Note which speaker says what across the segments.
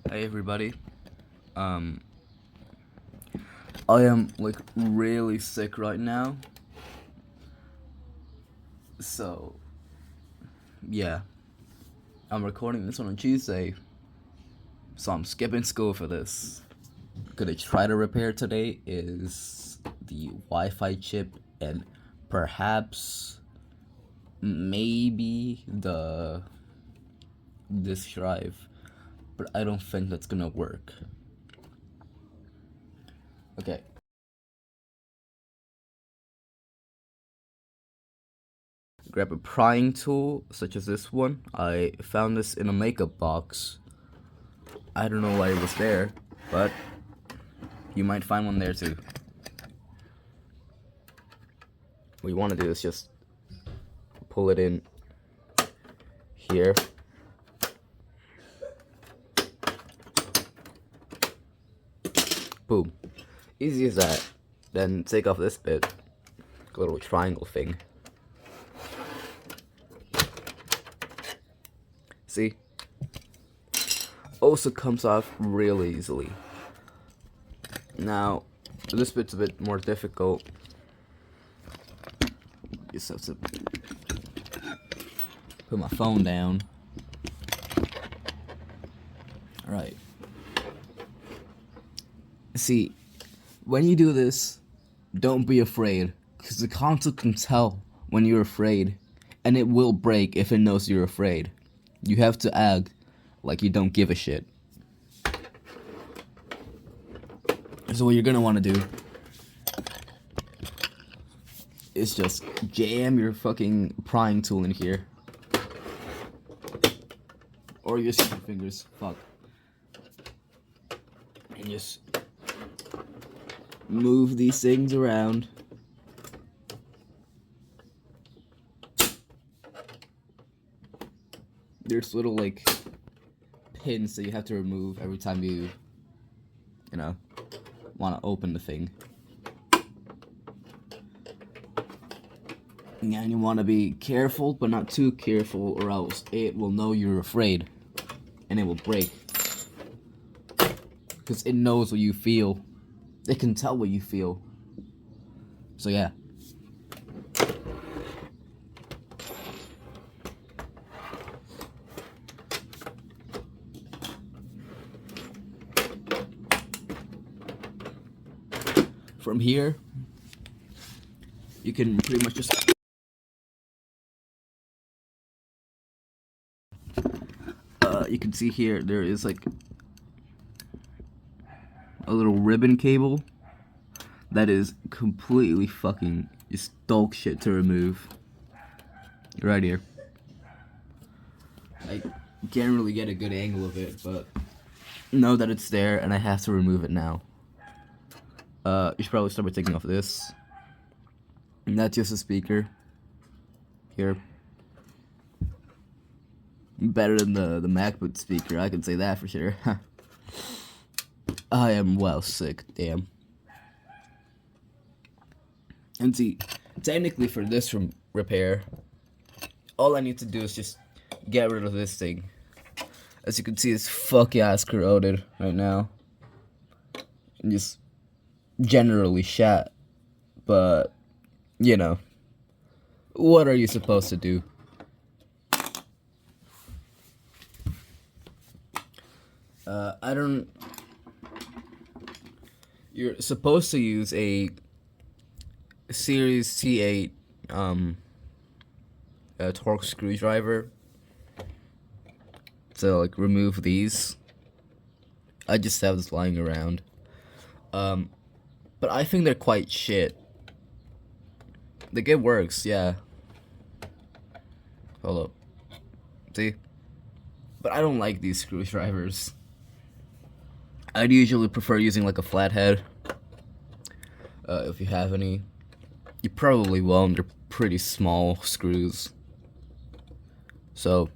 Speaker 1: Hey everybody. Um I am like really sick right now. So yeah. I'm recording this on a Tuesday. So I'm skipping school for this. Gonna try to repair today is the Wi-Fi chip and perhaps maybe the disk drive. But I don't think that's gonna work. Okay. Grab a prying tool, such as this one. I found this in a makeup box. I don't know why it was there, but you might find one there too. What you want to do is just pull it in here. Boom. Easy as that. Then take off this bit, a little triangle thing. See? Also comes off real easily. Now, this bit's a bit more difficult. Just have to put my phone down. Alright. See, when you do this, don't be afraid, because the console can tell when you're afraid, and it will break if it knows you're afraid. You have to act like you don't give a shit. So what you're gonna want to do is just jam your fucking prying tool in here. Or use your fingers, fuck. And just move these things around. There's little like pins that you have to remove every time you know, want to open the thing. And you want to be careful, but not too careful, or else it will know you're afraid, and it will break. Because it knows what you feel. It can tell what you feel. So yeah. From here, you can pretty much just you can see here there is like a little ribbon cable that is completely fucking just dog shit to remove. Right here. I can't really get a good angle of it, but know that it's there and I have to remove it now. You should probably start by taking off this. And that's just a speaker. Here. Better than the MacBook speaker, I can say that for sure. I am well sick, damn. And see, technically for this repair, all I need to do is just get rid of this thing. As you can see, it's fuck ass corroded right now. And just generally shat. But, you know, what are you supposed to do? I don't... You're supposed to use a Series T8 a torque screwdriver to like remove these. I just have this lying around. But I think they're quite shit. Like it works, yeah. Hold up. See? But I don't like these screwdrivers. I'd usually prefer using like a flathead. If you have any. You probably won't, they're pretty small screws. So,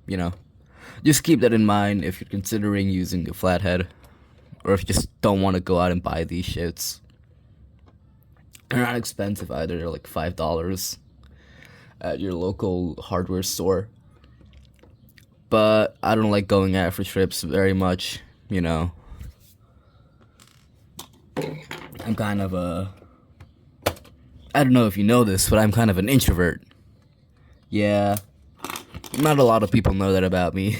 Speaker 1: you know, just keep that in mind if you're considering using a flathead. Or if you just don't want to go out and buy these shits. They're not expensive either, they're like $5 at your local hardware store. but I don't like going out for trips very much, you know. I'm kind of I don't know if you know this, but I'm kind of an introvert. Yeah, not a lot of people know that about me.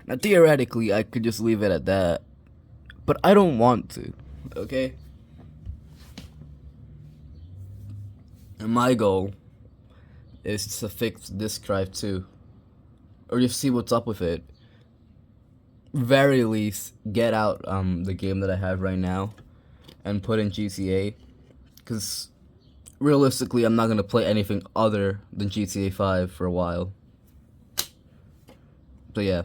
Speaker 1: Now, theoretically, I could just leave it at that, but I don't want to, okay? And my goal is to fix disk drive too, or just see what's up with it. Very least, get out the game that I have right now and put in GTA, because realistically, I'm not gonna play anything other than GTA 5 for a while. So yeah.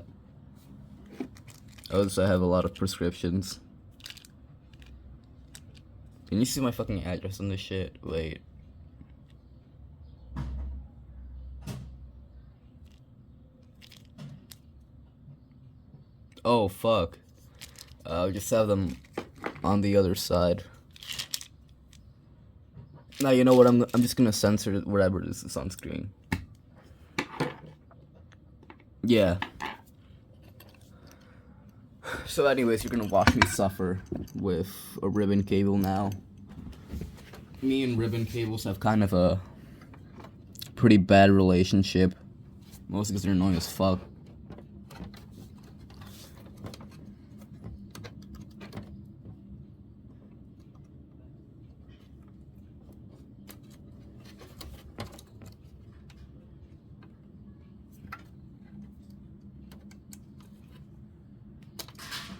Speaker 1: Also, I have a lot of prescriptions. Can you see my fucking address on this shit? Wait. Oh, fuck. I'll just have them on the other side. Now, you know what? I'm just gonna censor whatever this is on screen. Yeah. So anyways, you're gonna watch me suffer with a ribbon cable now. Me and ribbon cables have kind of a pretty bad relationship. Mostly because they're annoying as fuck.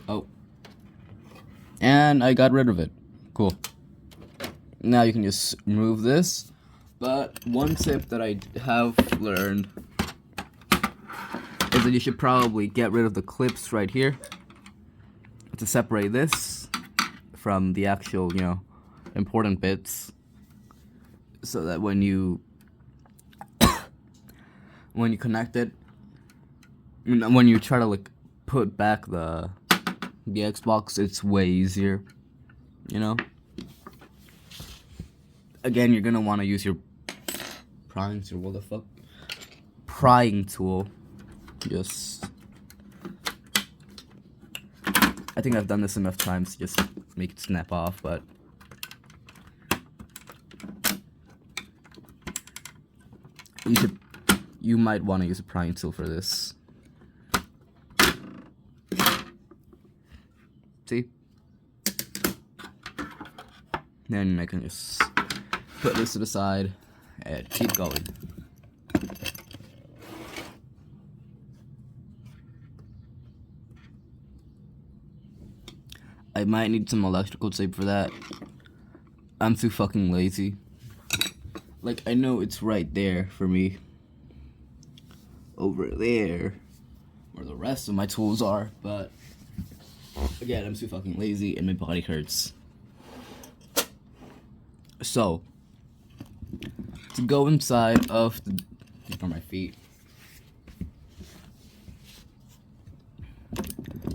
Speaker 1: Oh. And I got rid of it. Cool. Now you can just remove this. But one tip that I have learned is that you should probably get rid of the clips right here to separate this from the actual, you know, important bits, so that when you connect it, when you try to like put back the Xbox, it's way easier, you know. Again, you're gonna want to use your prying tool. What the fuck? Prying tool. Just, I think I've done this enough times to just make it snap off, but you might want to use a prying tool for this. See? Then I can just put this to the side and keep going. I might need some electrical tape for that. I'm too fucking lazy. Like, I know it's right there for me. Over there, where the rest of my tools are, but again, I'm too fucking lazy and my body hurts. So, to go inside of the, for my feet.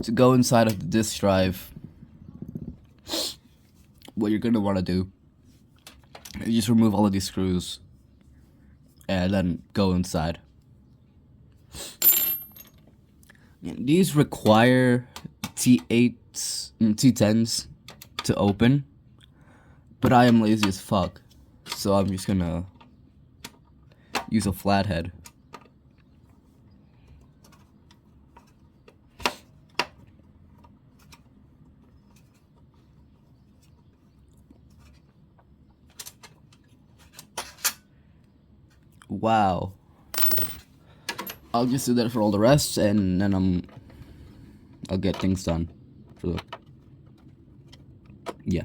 Speaker 1: To go inside of the disk drive, what you're gonna want to do is just remove all of these screws and then go inside. And these require T8s and T10s to open, but I am lazy as fuck, so I'm just gonna use a flathead. Wow. I'll just do that for all the rest, and then I'll get things done. For yeah.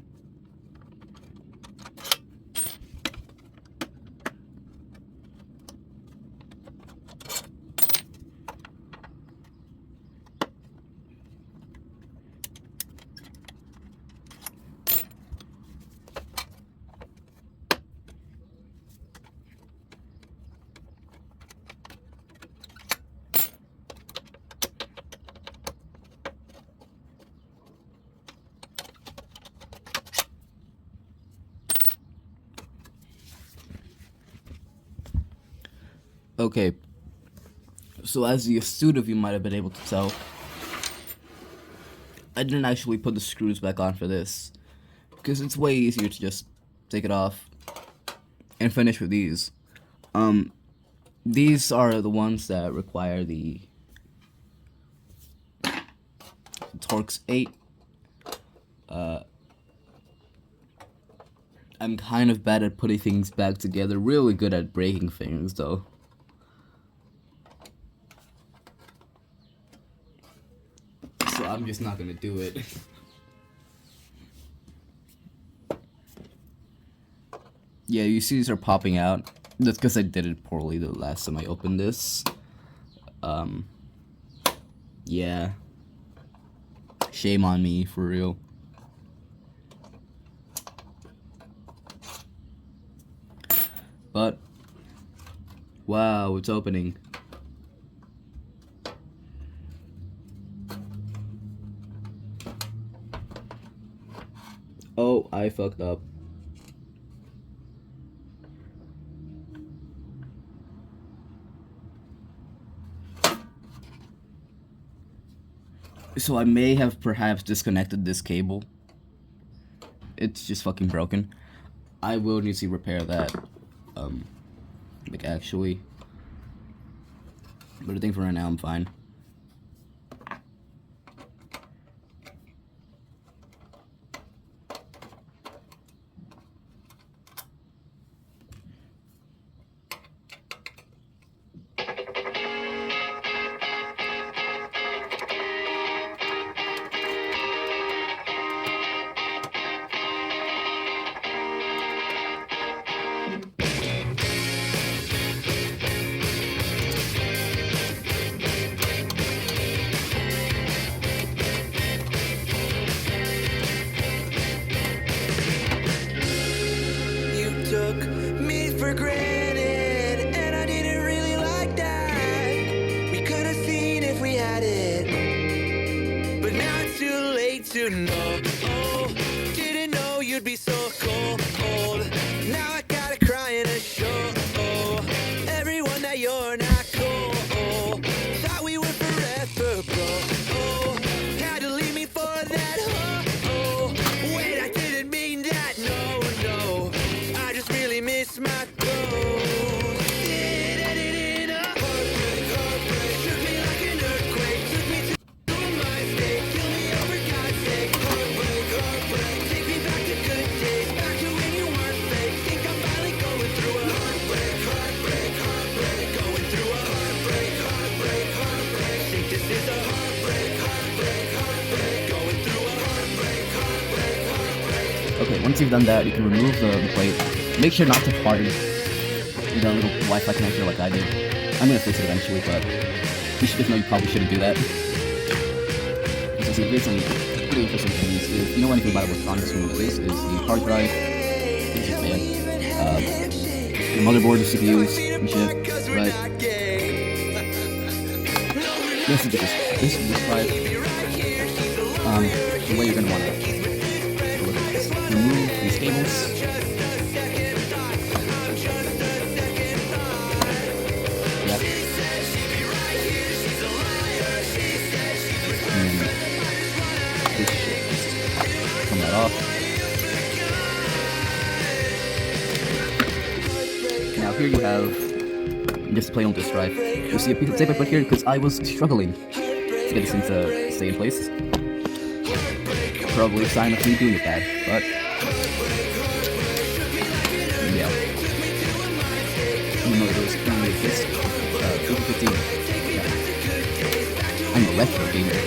Speaker 1: Okay, so as the astute of you might have been able to tell, I didn't actually put the screws back on for this, because it's way easier to just take it off and finish with these. These are the ones that require the Torx 8. I'm kind of bad at putting things back together, really good at breaking things though. So I'm just not gonna do it. Yeah, you see these are popping out. That's because I did it poorly the last time I opened this. Yeah. Shame on me, for real. But, wow, it's opening. Oh, I fucked up. So I may have perhaps disconnected this cable. It's just fucking broken. I will need to repair that. Like actually. But I think for right now I'm fine.
Speaker 2: For granted, and I didn't really like that. We could have seen if we had it, but now it's too late to know. Oh, didn't know you'd be so cold. Now I gotta cry in a show. Oh, everyone that you're not cool. Oh, thought we were forever, bro. Oh, had to leave me for that. Oh, wait, I didn't mean that. No, I just really miss my.
Speaker 1: Okay, once you've done that, you can remove the plate. Make sure not to harden the little Wi-Fi connector like I did. I'm gonna fix it eventually, but you should just know you probably shouldn't do that. So see, here's some pretty interesting things. If you know anything about electronics, what this is the hard drive, it's just bad. The motherboard, the CPUs, and shit, right? This is this drive. The way you're gonna want to remove these cables. Yeah. And this shit, just come that off. Now here you have just plain old disk drive. You see a piece of tape I put here because I was struggling to get this thing to stay in place. Probably a sign of me doing it bad, but yeah. Even though it was currently a disc, 15. Yeah. I'm a retro gamer.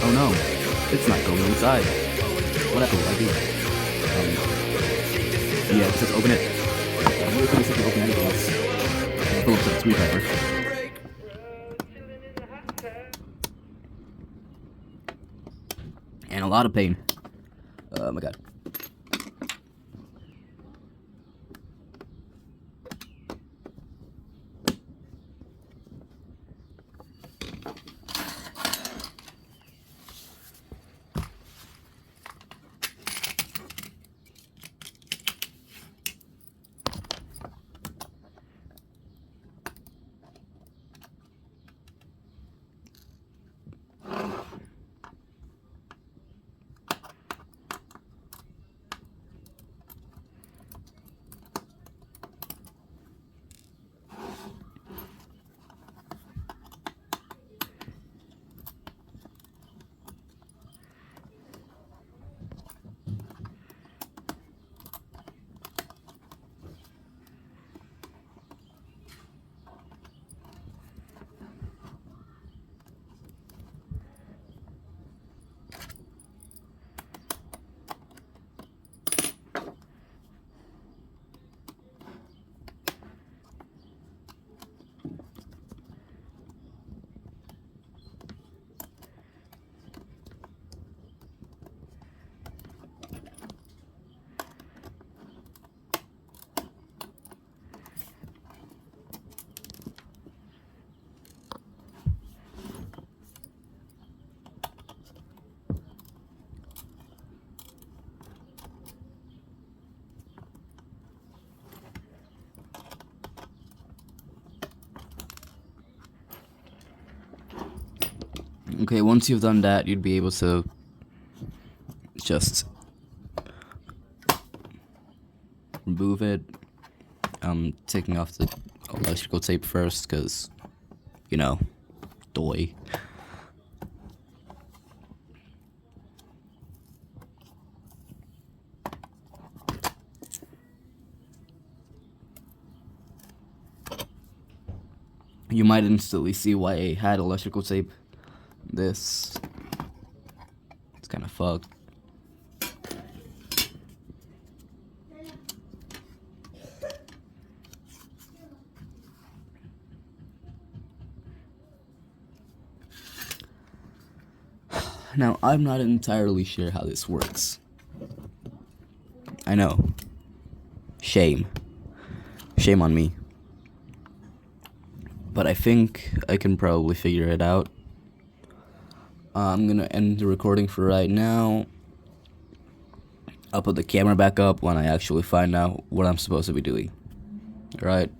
Speaker 1: Oh no, it's not going inside. What happened? What I do? Yeah, it says open it. I'm really gonna open anything else. I'll pull up the screwdriver. And a lot of pain. Oh my god. Okay, once you've done that, you'd be able to just remove it. I'm taking off the electrical tape first, because, you know, doy. You might instantly see why I had electrical tape. It's kind of fucked. Now, I'm not entirely sure how this works. I know. Shame. Shame on me. But I think I can probably figure it out. I'm gonna end the recording for right now. I'll put the camera back up when I actually find out what I'm supposed to be doing. Alright?